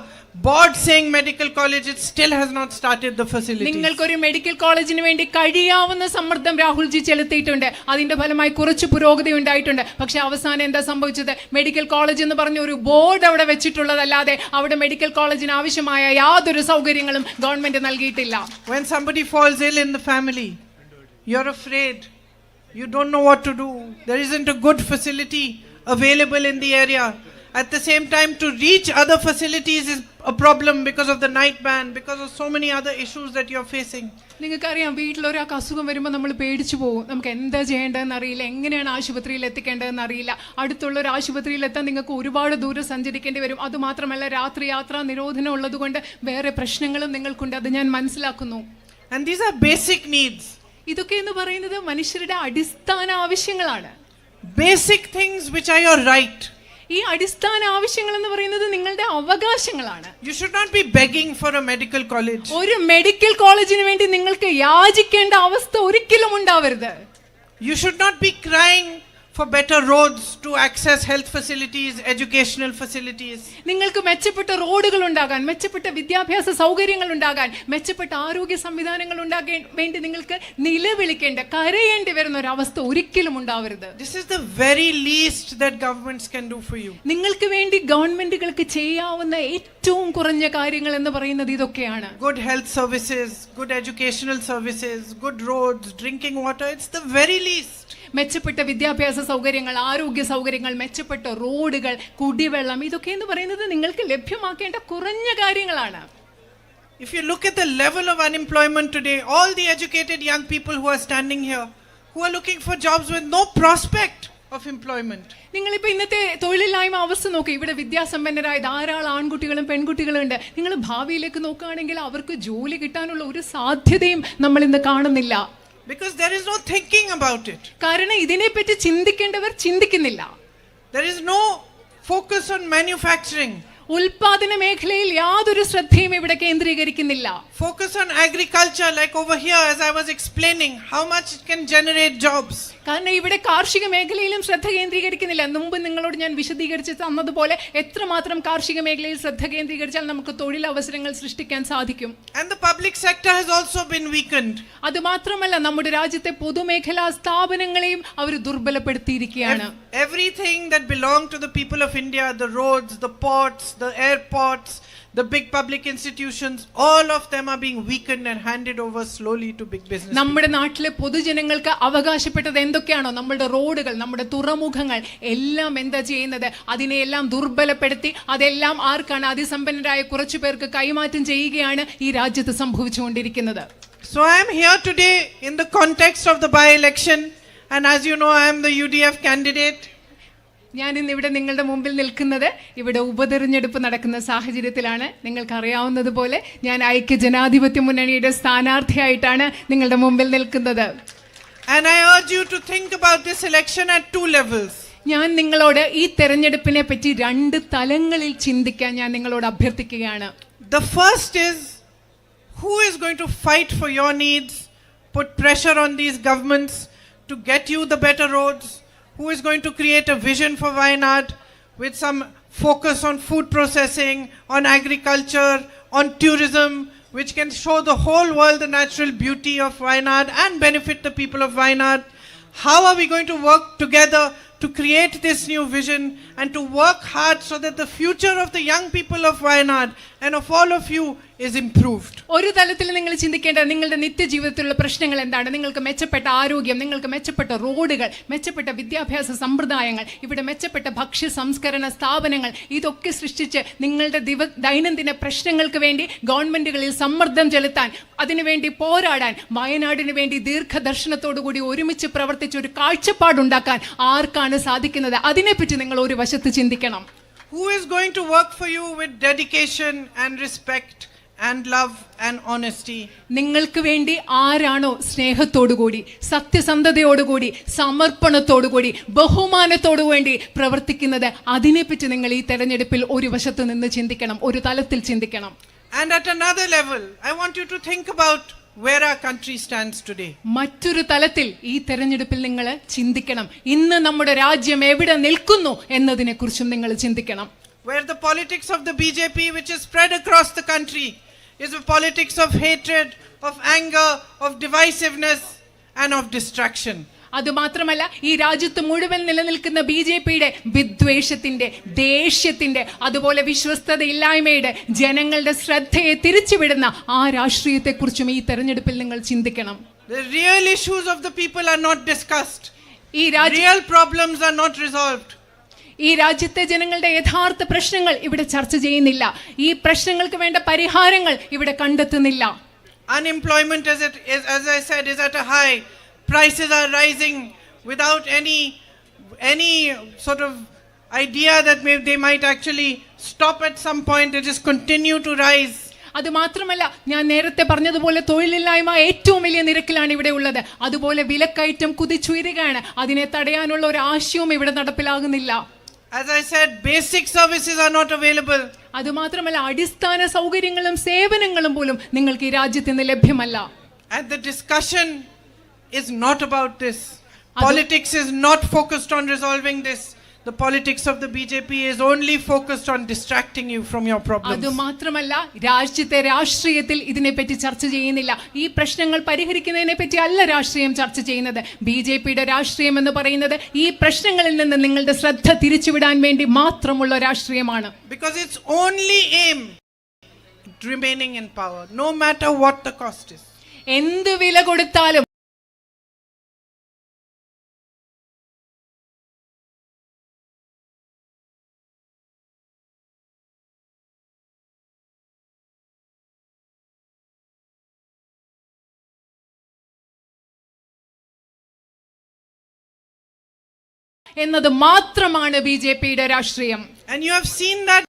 board saying medical college, it still has not started the facilities. നിങ്ങൾക്കൊരു medical കോളേജിന് വേണ്ടി കഴിയാവുന്ന സമ്മർദ്ദം രാഹുൽജി ചെലുത്തിയിട്ടുണ്ട്. അതിന്റെ ഫലമായി കുറച്ച് പുരോഗതി ഉണ്ടായിട്ടുണ്ട്. പക്ഷെ അവസാനം എന്താ സംഭവിച്ചത്, മെഡിക്കൽ കോളേജ് എന്ന് പറഞ്ഞ ഒരു ബോർഡ് അവിടെ വെച്ചിട്ടുള്ളതല്ലാതെ അവിടെ മെഡിക്കൽ കോളേജിന് ആവശ്യമായ യാതൊരു സൗകര്യങ്ങളും ഗവൺമെന്റ് നൽകിയിട്ടില്ല. When somebody falls ill in the family, you're afraid, you don't know what to do, there isn't a good facility available in the area. At the same time, to reach other facilities is a problem because of the night ban, because of so many other issues that you're facing. നിങ്ങൾക്കറിയാം, വീട്ടിലൊരാൾക്ക് അസുഖം വരുമ്പോൾ നമ്മൾ പേടിച്ചു പോകും. നമുക്ക് എന്താ ചെയ്യേണ്ടതെന്ന് അറിയില്ല, എങ്ങനെയാണ് ആശുപത്രിയിൽ എത്തിക്കേണ്ടതെന്ന് അറിയില്ല. അടുത്തുള്ള ഒരു ആശുപത്രിയിൽ എത്താൻ നിങ്ങൾക്ക് ഒരുപാട് ദൂരം സഞ്ചരിക്കേണ്ടി വരും. അതുമാത്രമല്ല, രാത്രി യാത്രാ നിരോധനം ഉള്ളതുകൊണ്ട് വേറെ പ്രശ്നങ്ങളും നിങ്ങൾക്കുണ്ട്. അത് ഞാൻ മനസ്സിലാക്കുന്നു. And these are basic needs. ഇതൊക്കെ എന്ന് പറയുന്നത് മനുഷ്യരുടെ അടിസ്ഥാന ആവശ്യങ്ങളാണ്. Basic things which are your right. ഈ അടിസ്ഥാന ആവശ്യങ്ങൾ എന്ന് പറയുന്നത് നിങ്ങളുടെ അവകാശങ്ങളാണ്. You should not be begging for a medical college. ഒരു മെഡിക്കൽ കോളേജിന് വേണ്ടി നിങ്ങൾക്ക് യാചിക്കേണ്ട അവസ്ഥ ഒരിക്കലും ഉണ്ടാവരുത്. You should not be crying for better roads to access health facilities, educational facilities. നിങ്ങൾക്ക് മെച്ചപ്പെട്ട റോഡുകൾ ഉണ്ടാകാൻ, മെച്ചപ്പെട്ട വിദ്യാഭ്യാസ സൗകര്യങ്ങൾ ഉണ്ടാകാൻ, മെച്ചപ്പെട്ട ആരോഗ്യ സംവിധാനങ്ങൾ ഉണ്ടാകാൻ വേണ്ടി നിങ്ങൾക്ക് നിലവിളിക്കേണ്ട, കരയേണ്ടി വരുന്ന ഒരു അവസ്ഥ ഒരിക്കലും ഉണ്ടാവരുത്. This is the very least that governments can do for you. നിങ്ങൾക്ക് വേണ്ടി ഗവൺമെന്റുകൾക്ക് ചെയ്യാവുന്ന ഏറ്റവും കുറഞ്ഞ കാര്യങ്ങൾ എന്ന് പറയുന്നത് ഇതൊക്കെയാണ്. Good health services, good educational services, good roads, drinking water, it's the very least. മെച്ചപ്പെട്ട വിദ്യാഭ്യാസ സൗകര്യങ്ങൾ, ആരോഗ്യ സൗകര്യങ്ങൾ, മെച്ചപ്പെട്ട റോഡുകൾ, കുടിവെള്ളം, ഇതൊക്കെ എന്ന് പറയുന്നത് നിങ്ങൾക്ക് ലഭ്യമാക്കേണ്ട കുറഞ്ഞ കാര്യങ്ങളാണ്. If you look at the level of unemployment today, all the educated young people who are standing here, who are looking for jobs with no prospect of employment. നിങ്ങളിപ്പോൾ ഇന്നത്തെ തൊഴിലില്ലായ്മ അവസ്ഥ നോക്കി, ഇവിടെ വിദ്യാസമ്പന്നരായ ധാരാളം ആൺകുട്ടികളും പെൺകുട്ടികളും ഉണ്ട്. നിങ്ങൾ ഭാവിയിലേക്ക് നോക്കുകയാണെങ്കിൽ അവർക്ക് ജോലി കിട്ടാനുള്ള ഒരു സാധ്യതയും നമ്മൾ ഇന്ന് കാണുന്നില്ല. Because there is no thinking about it. കാരണം ഇതിനെപ്പറ്റി ചിന്തിക്കേണ്ടവർ ചിന്തിക്കുന്നില്ല. There is no focus on manufacturing. ഉൽപാദന മേഖലയിൽ യാതൊരു ശ്രദ്ധയും ഇവിടെ കേന്ദ്രീകരിക്കുന്നില്ല. Focus on agriculture, like over here as I was explaining, how much it can generate jobs. കാരണം ഇവിടെ കാർഷിക മേഖലയിലും ശ്രദ്ധ കേന്ദ്രീകരിക്കുന്നില്ല. മുമ്പ് നിങ്ങളോട് ഞാൻ വിശദീകരിച്ച് തന്നതുപോലെ എത്രമാത്രം കാർഷിക മേഖലയിൽ ശ്രദ്ധ കേന്ദ്രീകരിച്ചാൽ നമുക്ക് തൊഴിലവസരങ്ങൾ സൃഷ്ടിക്കാൻ സാധിക്കും. And the public sector has also been weakened. അത് മാത്രമല്ല നമ്മുടെ രാജ്യത്തെ പൊതുമേഖലാ സ്ഥാപനങ്ങളെയും അവർ ദുർബലപ്പെടുത്തിയിരിക്കുകയാണ്. Everything that belonged to the people of India, the roads, the ports, the airports, the big public institutions, all of them are being weakened and handed over slowly to big business. നമ്മുടെ നാട്ടിലെ പൊതുജനങ്ങൾക്ക് അവകാശപ്പെട്ടത് എന്തൊക്കെയാണോ, നമ്മുടെ റോഡുകൾ, നമ്മുടെ തുറമുഖങ്ങൾ എല്ലാം എന്താ ചെയ്യുന്നത്, അതിനെയെല്ലാം ദുർബലപ്പെടുത്തി അതെല്ലാം ആർക്കാണ്, അതിസമ്പന്നരായ കുറച്ചു പേർക്ക് കൈമാറ്റം ചെയ്യുകയാണ് ഈ രാജ്യത്ത് സംഭവിച്ചുകൊണ്ടിരിക്കുന്നത്. So I am here today in the context of the by-election, and as you know, I am the UDF candidate. ഞാൻ ഇന്ന് ഇവിടെ നിങ്ങളുടെ മുമ്പിൽ നിൽക്കുന്നത് ഇവിടെ ഉപതെരഞ്ഞെടുപ്പ് നടക്കുന്ന സാഹചര്യത്തിലാണ്. നിങ്ങൾക്കറിയാവുന്നതുപോലെ ഞാൻ ഐക്യ ജനാധിപത്യ മുന്നണിയുടെ സ്ഥാനാർത്ഥിയായിട്ടാണ് നിങ്ങളുടെ മുമ്പിൽ നിൽക്കുന്നത്. And I urge you to think about this election at two levels. ഞാൻ നിങ്ങളോട് ഈ തെരഞ്ഞെടുപ്പിനെ പറ്റി രണ്ട് തലങ്ങളിൽ ചിന്തിക്കാൻ ഞാൻ നിങ്ങളോട് അഭ്യർത്ഥിക്കുകയാണ്. The first is, who is going to fight for your needs, put pressure on these governments to get you the better roads? Who is going to create a vision for Wayanad with some focus on food processing, on agriculture, on tourism, which can show the whole world the natural beauty of Wayanad and benefit the people of Wayanad? How are we going to work together to create this new vision and to work hard so that the future of the young people of Wayanad and of all of you is improved? ഒരു തലത്തിൽ നിങ്ങൾ ചിന്തിക്കേണ്ട നിങ്ങളുടെ നിത്യജീവിതത്തിലുള്ള പ്രശ്നങ്ങൾ എന്താണ്? നിങ്ങൾക്ക് മെച്ചപ്പെട്ട ആരോഗ്യം, നിങ്ങൾക്ക് മെച്ചപ്പെട്ട റോഡുകൾ, മെച്ചപ്പെട്ട വിദ്യാഭ്യാസ സമ്പ്രദായങ്ങൾ, ഇവിടെ മെച്ചപ്പെട്ട ഭക്ഷ്യ സംസ്കരണ സ്ഥാപനങ്ങൾ, ഇതൊക്കെ സൃഷ്ടിച്ച് നിങ്ങളുടെ ദൈനംദിന പ്രശ്നങ്ങൾക്ക് വേണ്ടി ഗവൺമെന്റുകളിൽ സമ്മർദ്ദം ചെലുത്താൻ, അതിനുവേണ്ടി പോരാടാൻ, വയനാടിന് വേണ്ടി ദീർഘദർശനത്തോടു കൂടി ഒരുമിച്ച് പ്രവർത്തിച്ച് ഒരു കാഴ്ചപ്പാടുണ്ടാക്കാൻ ആർക്കാണ് സാധിക്കുന്നത്? അതിനെപ്പറ്റി നിങ്ങൾ ഒരു വശത്ത് ചിന്തിക്കണം. Who is going to work for you with dedication and respect and love and honesty? നിങ്ങൾക്ക് വേണ്ടി ആരാണോ സ്നേഹത്തോടുകൂടി, സത്യസന്ധതയോടുകൂടി, സമർപ്പണത്തോടുകൂടി, ബഹുമാനത്തോടു വേണ്ടി പ്രവർത്തിക്കുന്നത്, അതിനെപ്പറ്റി നിങ്ങൾ ഈ തെരഞ്ഞെടുപ്പിൽ ഒരു വശത്ത് നിന്ന് ചിന്തിക്കണം, ഒരു തലത്തിൽ ചിന്തിക്കണം. And at another level, I want you to think about where our country stands today. മറ്റൊരു തലത്തിൽ ഈ തെരഞ്ഞെടുപ്പിൽ നിങ്ങൾ ചിന്തിക്കണം, ഇന്ന് നമ്മുടെ രാജ്യം എവിടെ നിൽക്കുന്നു എന്നതിനെ കുറിച്ചും നിങ്ങൾ ചിന്തിക്കണം. Where the politics of the BJP, which is spread across the country, is a politics of hatred, of anger, of divisiveness and of distraction. അതുമാത്രമല്ല ഈ രാജ്യത്ത് മുഴുവൻ നിലനിൽക്കുന്ന BJPയുടെ വിദ്വേഷത്തിന്റെ, ദേഷ്യത്തിന്റെ, അതുപോലെ വിശ്വസ്തതയില്ലായ്മയുടെ, ജനങ്ങളുടെ ശ്രദ്ധയെ തിരിച്ചുവിടുന്ന ആ രാഷ്ട്രീയത്തെക്കുറിച്ചും ഈ തെരഞ്ഞെടുപ്പിൽ നിങ്ങൾ ചിന്തിക്കണം. The real issues of the people are not discussed. ഈ real problems are not resolved. ഈ രാജ്യത്തെ ജനങ്ങളുടെ യഥാർത്ഥ പ്രശ്നങ്ങൾ ഇവിടെ ചർച്ച ചെയ്യുന്നില്ല. ഈ പ്രശ്നങ്ങൾക്ക് വേണ്ട പരിഹാരങ്ങൾ ഇവിടെ കണ്ടെത്തുന്നില്ല. Unemployment, as I said, is at a high. Prices are rising without any sort of idea that they might actually stop at some point. They just continue to rise. അത് മാത്രമല്ല, ഞാൻ നേരത്തെ പറഞ്ഞതുപോലെ തൊഴിലില്ലായ്മ ഏറ്റവും വലിയ നിരക്കിലാണ് ഇവിടെ ഉള്ളത്. അതുപോലെ വിലക്കയറ്റം കുതിച്ചുയരുകയാണ്. അതിനെ തടയാനുള്ള ഒരു ആശയവും ഇവിടെ നടപ്പിലാകുന്നില്ല. As I said, basic services are not available. അത് മാത്രമല്ല, അടിസ്ഥാന സൗകര്യങ്ങളും സേവനങ്ങളും പോലും നിങ്ങൾക്ക് ഈ രാജ്യത്ത് നിന്ന് ലഭ്യമല്ല. And the discussion is not about this. Politics is not focused on resolving this. The politics of the BJP is only focused on distracting you from your problems. അത് മാത്രമല്ല, രാഷ്ട്രീയത്തിൽ ഇതിനെപ്പറ്റി ചർച്ച ചെയ്യുന്നില്ല. ഈ പ്രശ്നങ്ങൾ പരിഹരിക്കുന്നതിനെ പറ്റി അല്ല രാഷ്ട്രീയം ചർച്ച ചെയ്യുന്നത്. ബിജെപിയുടെ രാഷ്ട്രീയം എന്ന് പറയുന്നത് ഈ പ്രശ്നങ്ങളിൽ നിന്ന് നിങ്ങളുടെ ശ്രദ്ധ തിരിച്ചുവിടാൻ വേണ്ടി മാത്രമുള്ള രാഷ്ട്രീയമാണ്. Because its only aim remaining in power, no matter what the cost is. എന്ത് വില കൊടുത്താലും എന്നത് മാത്രമാണ് ബിജെപിയുടെ രാഷ്ട്രീയം. And you have seen that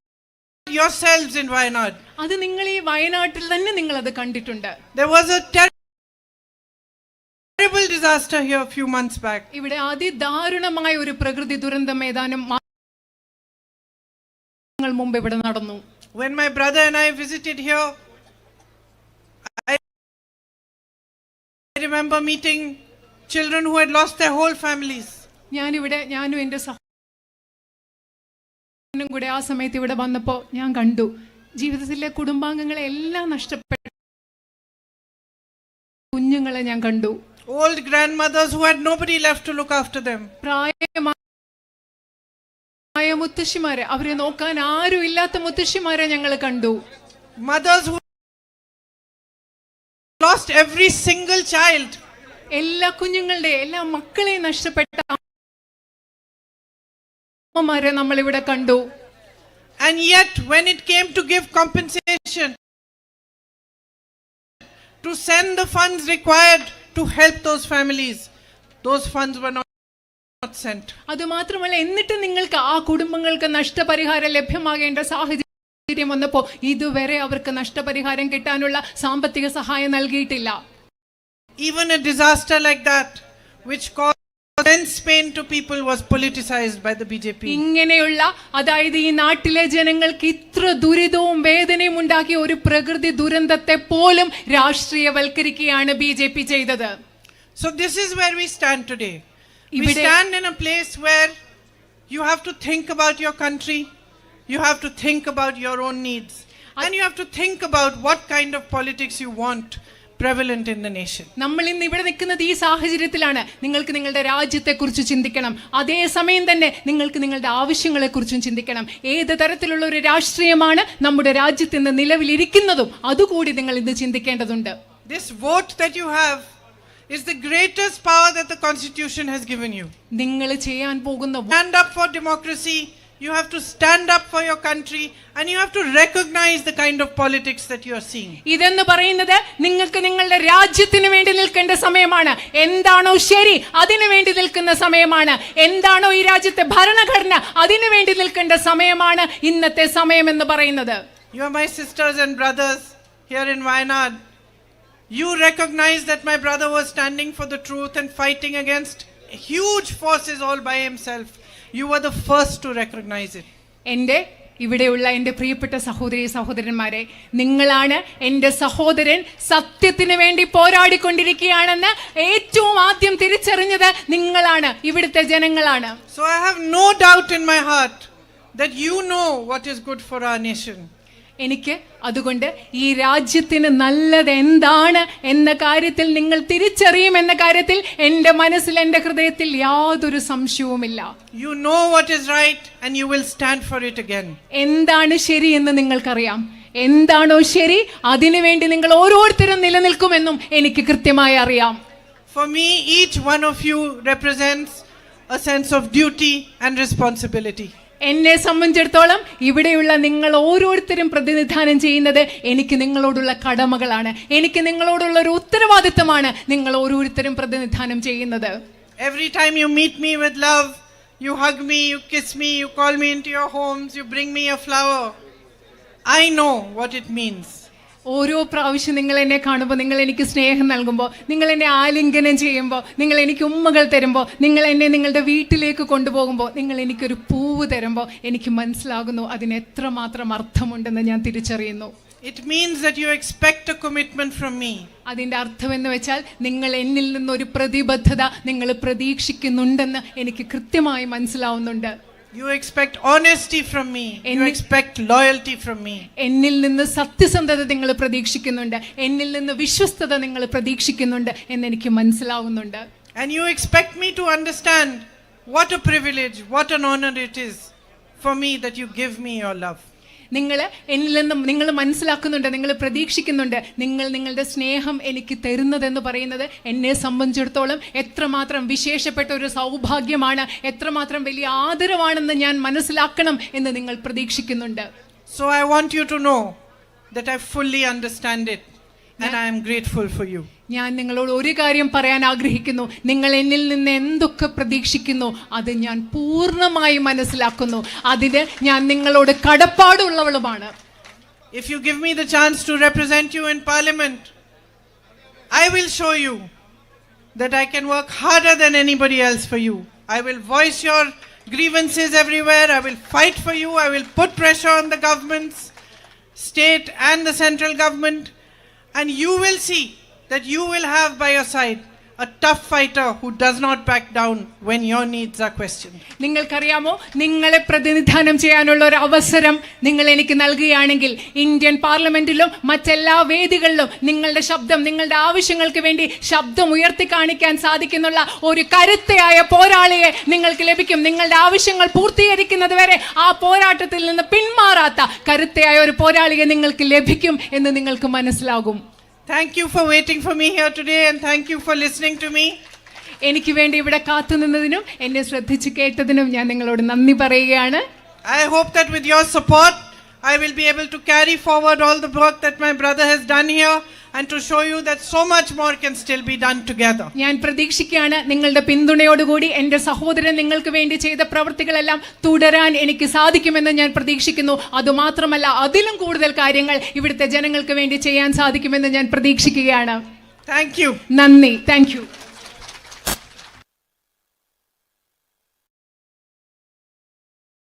yourselves in Wayanad. അത് നിങ്ങൾ ഈ വയനാട്ടിൽ തന്നെ നിങ്ങൾ അത് കണ്ടിട്ടുണ്ട്. There was a terrible disaster here a few months back. ഇവിടെ അതിദാരുണമായ ഒരു പ്രകൃതി ദുരന്തം ഏതാനും മാസങ്ങൾ മുമ്പ് ഇവിടെ നടന്നു. When my brother and I visited here, I remember meeting children who had lost their whole families. ഞാനും എൻ്റെ സഹോദരനും കൂടെ ആ സമയത്ത് ഇവിടെ വന്നപ്പോൾ ഞാൻ കണ്ടു ജീവിതത്തിലെ കുടുംബാംഗങ്ങളെ എല്ലാം നഷ്ടപ്പെട്ട കുഞ്ഞുങ്ങളെ ഞാൻ കണ്ടു. Old grandmothers who had nobody left to look after them. പ്രായമായ മുത്തശ്ശിമാരെ, അവരെ നോക്കാൻ ആരും ഇല്ലാത്ത മുത്തശ്ശിമാരെ ഞങ്ങൾ കണ്ടു. Mothers who lost every single child. എല്ലാ കുഞ്ഞുങ്ങളുടെ എല്ലാ മക്കളെയും നഷ്ടപ്പെട്ട അമ്മമാരെ നമ്മൾ ഇവിടെ കണ്ടു. And yet when it came to give compensation, to send the funds required to help those families, those funds were not sent. അത് മാത്രമല്ല, എന്നിട്ട് നിങ്ങൾക്ക് ആ കുടുംബങ്ങൾക്ക് നഷ്ടപരിഹാരം ലഭ്യമാകേണ്ട സാഹചര്യം വന്നപ്പോൾ ഇതുവരെ അവർക്ക് നഷ്ടപരിഹാരം കിട്ടാനുള്ള സാമ്പത്തിക സഹായം നൽകിയിട്ടില്ല. Even a disaster like that, which caused immense pain to people, was politicized by the BJP. ഇങ്ങനെയുള്ള, അതായത് ഈ നാട്ടിലെ ജനങ്ങൾക്ക് ഇത്ര ദുരിതവും വേദനയും ഉണ്ടാക്കിയ ഒരു പ്രകൃതി ദുരന്തത്തെ പോലും രാഷ്ട്രീയവൽക്കരിക്കുകയാണ് ബിജെപി ചെയ്തത്. So this is where we stand today. We stand in a place where you have to think about your country, you have to think about your own needs, and you have to think about what kind of politics you want prevalent in the nation. നമ്മൾ ഇന്ന് ഇവിടെ നിൽക്കുന്നത് ഈ സാഹചര്യത്തിലാണ്. നിങ്ങൾക്ക് നിങ്ങളുടെ രാജ്യത്തെക്കുറിച്ച് ചിന്തിക്കണം, അതേസമയം തന്നെ നിങ്ങൾക്ക് നിങ്ങളുടെ ആവശ്യങ്ങളെക്കുറിച്ചും ചിന്തിക്കണം. ഏത് തരത്തിലുള്ള ഒരു രാഷ്ട്രീയമാണ് നമ്മുടെ രാജ്യത്ത് ഇന്ന് നിലവിലിരിക്കുന്നതും അതുകൂടി നിങ്ങൾ ഇന്ന് ചിന്തിക്കേണ്ടതുണ്ട്. This vote that you have is the greatest power that the Constitution has given you. നിങ്ങൾ ചെയ്യാൻ പോകുന്ന Stand up for democracy. You have to stand up for your country and you have to recognize the kind of politics that you are seeing. ഇതെന്ന് പറയുന്നത് നിങ്ങൾക്ക് നിങ്ങളുടെ രാജ്യത്തിന് വേണ്ടി നിൽക്കേണ്ട സമയമാണ്. എന്താണോ ശരി അതിനു വേണ്ടി നിൽക്കുന്ന സമയമാണ്. എന്താണോ ഈ രാജ്യത്തെ ഭരണഘടന അതിനു വേണ്ടി നിൽക്കേണ്ട സമയമാണ് ഇന്നത്തെ സമയം എന്ന് പറയുന്നത്. You are my sisters and brothers here in Wayanad. You recognize that my brother was standing for the truth and fighting against huge forces all by himself. You were the first to recognize it. ഇവിടെയുള്ള എൻ്റെ പ്രിയപ്പെട്ട സഹോദരി സഹോദരന്മാരെ, നിങ്ങളാണ് എൻ്റെ സഹോദരൻ സത്യത്തിന് വേണ്ടി പോരാടിക്കൊണ്ടിരിക്കുകയാണെന്ന് ഏറ്റവും ആദ്യം തിരിച്ചറിഞ്ഞത് നിങ്ങളാണ്, ഇവിടുത്തെ ജനങ്ങളാണ്. So I have no doubt in my heart that you know what is good for our nation. എനിക്ക് അതുകൊണ്ട് ഈ രാജ്യത്തിന് നല്ലത് എന്താണ് എന്ന കാര്യത്തിൽ നിങ്ങൾ തിരിച്ചറിയുമെന്ന കാര്യത്തിൽ എൻ്റെ മനസ്സിൽ, എൻ്റെ ഹൃദയത്തിൽ യാതൊരു സംശയവുമില്ല. You know what is right and you will stand for it again. എന്താണ് ശരി എന്ന് നിങ്ങൾക്കറിയാം. എന്താണോ ശരി അതിനുവേണ്ടി നിങ്ങൾ ഓരോരുത്തരും നിലനിൽക്കുമെന്നും എനിക്ക് കൃത്യമായി അറിയാം. For me, each one of you represents a sense of duty and responsibility. എന്നെ സംബന്ധിച്ചിടത്തോളം ഇവിടെയുള്ള നിങ്ങൾ ഓരോരുത്തരും പ്രതിനിധാനം ചെയ്യുന്നത് എനിക്ക് നിങ്ങളോടുള്ള കടമകളാണ്, എനിക്ക് നിങ്ങളോടുള്ള ഒരു ഉത്തരവാദിത്തമാണ് നിങ്ങൾ ഓരോരുത്തരും പ്രതിനിധാനം ചെയ്യുന്നത്. Every time you meet me with love, you hug me, you kiss me, you call me into your homes, you bring me a flower. I know what it means. ഓരോ പ്രാവശ്യം നിങ്ങൾ എന്നെ കാണുമ്പോൾ, നിങ്ങൾ എനിക്ക് സ്നേഹം നൽകുമ്പോൾ, നിങ്ങൾ എന്നെ ആലിംഗനം ചെയ്യുമ്പോൾ, നിങ്ങൾ എനിക്ക് ഉമ്മകൾ തരുമ്പോൾ, നിങ്ങൾ എന്നെ നിങ്ങളുടെ വീട്ടിലേക്ക് കൊണ്ടുപോകുമ്പോൾ, നിങ്ങൾ എനിക്കൊരു പൂവ് തരുമ്പോൾ എനിക്ക് മനസ്സിലാകുന്നു അതിന് എത്രമാത്രം അർത്ഥമുണ്ടെന്ന് ഞാൻ തിരിച്ചറിയുന്നു. It means that you expect a commitment from me. അതിന്റെ അർത്ഥം എന്ന് വെച്ചാൽ നിങ്ങൾ എന്നിൽ നിന്ന് ഒരു പ്രതിബദ്ധത നിങ്ങൾ പ്രതീക്ഷിക്കുന്നുണ്ടെന്ന് എനിക്ക് കൃത്യമായി മനസ്സിലാവുന്നുണ്ട്. You expect honesty from me. You expect loyalty from me. എന്നിൽ നിന്ന് സത്യസന്ധത നിങ്ങൾ പ്രതീക്ഷിക്കുന്നുണ്ട്, എന്നിൽ നിന്ന് വിശ്വസ്തത നിങ്ങൾ പ്രതീക്ഷിക്കുന്നുണ്ട് എന്ന് എനിക്ക് മനസ്സിലാവുന്നുണ്ട്. And you expect me to understand what a privilege, what an honor it is for me that you give me your love. നിങ്ങൾ എന്നിൽ നിന്നും നിങ്ങൾ മനസ്സിലാക്കുന്നുണ്ട്, നിങ്ങൾ പ്രതീക്ഷിക്കുന്നുണ്ട്, നിങ്ങൾ നിങ്ങളുടെ സ്നേഹം എനിക്ക് തരുന്നതെന്ന് പറയുന്നത് എന്നെ സംബന്ധിച്ചിടത്തോളം എത്രമാത്രം വിശേഷപ്പെട്ട ഒരു സൗഭാഗ്യമാണ്, എത്രമാത്രം വലിയ ആദരവാണെന്ന് ഞാൻ മനസ്സിലാക്കണം എന്ന് നിങ്ങൾ പ്രതീക്ഷിക്കുന്നുണ്ട്. So I want you to know that I fully understand it and I am grateful for you. ഞാൻ നിങ്ങളോട് ഒരു കാര്യം പറയാൻ ആഗ്രഹിക്കുന്നു. നിങ്ങൾ എന്നിൽ നിന്ന് എന്തൊക്കെ പ്രതീക്ഷിക്കുന്നു അത് ഞാൻ പൂർണ്ണമായി മനസ്സിലാക്കുന്നു. അതിന് ഞാൻ നിങ്ങളോട് കടപ്പാടുള്ളവളുമാണ്. If you give me the chance to represent you in parliament, I will show you that I can work harder than anybody else for you. I will voice your grievances everywhere. I will fight for you. I will put pressure on the governments, state and the central government, and you will see that you will have by your side a tough fighter who does not back down when your needs are questioned. നിങ്ങൾക്കറിയാമോ, നിങ്ങളെ പ്രതിനിധാനം ചെയ്യാനുള്ള ഒരു അവസരം നിങ്ങൾ എനിക്ക് നൽകുകയാണെങ്കിൽ Indian പാർലമെന്റിലും മറ്റെല്ലാ വേദികളിലും നിങ്ങളുടെ ശബ്ദം, നിങ്ങളുടെ ആവശ്യങ്ങൾക്ക് വേണ്ടി ശബ്ദം ഉയർത്തി കാണിക്കാൻ സാധിക്കുന്നുള്ള ഒരു കരുത്തയായ പോരാളിയെ നിങ്ങൾക്ക് ലഭിക്കും. നിങ്ങളുടെ ആവശ്യങ്ങൾ പൂർത്തീകരിക്കുന്നത് വരെ ആ പോരാട്ടത്തിൽ നിന്ന് പിന്മാറാത്ത കരുത്തയായ ഒരു പോരാളിയെ നിങ്ങൾക്ക് ലഭിക്കും എന്ന് നിങ്ങൾക്ക് മനസ്സിലാകും. Thank you for waiting for me here today and thank you for listening to me. എനിക്ക് വേണ്ടി ഇവിടെ കാത്തുനിന്നതിനും എന്നെ ശ്രദ്ധിച്ച് കേട്ടതിനും ഞാൻ നിങ്ങളോട് നന്ദി പറയുകയാണ്. I hope that with your support I will be able to carry forward all the work that my brother has done here and to show you that so much more can still be done together. ഞാൻ പ്രതീക്ഷിക്കുകയാണ് നിങ്ങളുടെ പിന്തുണയോടുകൂടി എൻ്റെ സഹോദരൻ നിങ്ങൾക്ക് വേണ്ടി ചെയ്ത പ്രവൃത്തികളെല്ലാം തുടരാൻ എനിക്ക് സാധിക്കുമെന്ന് ഞാൻ പ്രതീക്ഷിക്കുന്നു. അതുമാത്രമല്ല അതിലും കൂടുതൽ കാര്യങ്ങൾ ഇവിടുത്തെ ജനങ്ങൾക്ക് വേണ്ടി ചെയ്യാൻ സാധിക്കുമെന്ന് ഞാൻ പ്രതീക്ഷിക്കുകയാണ്. Thank you. നന്ദി. Thank you.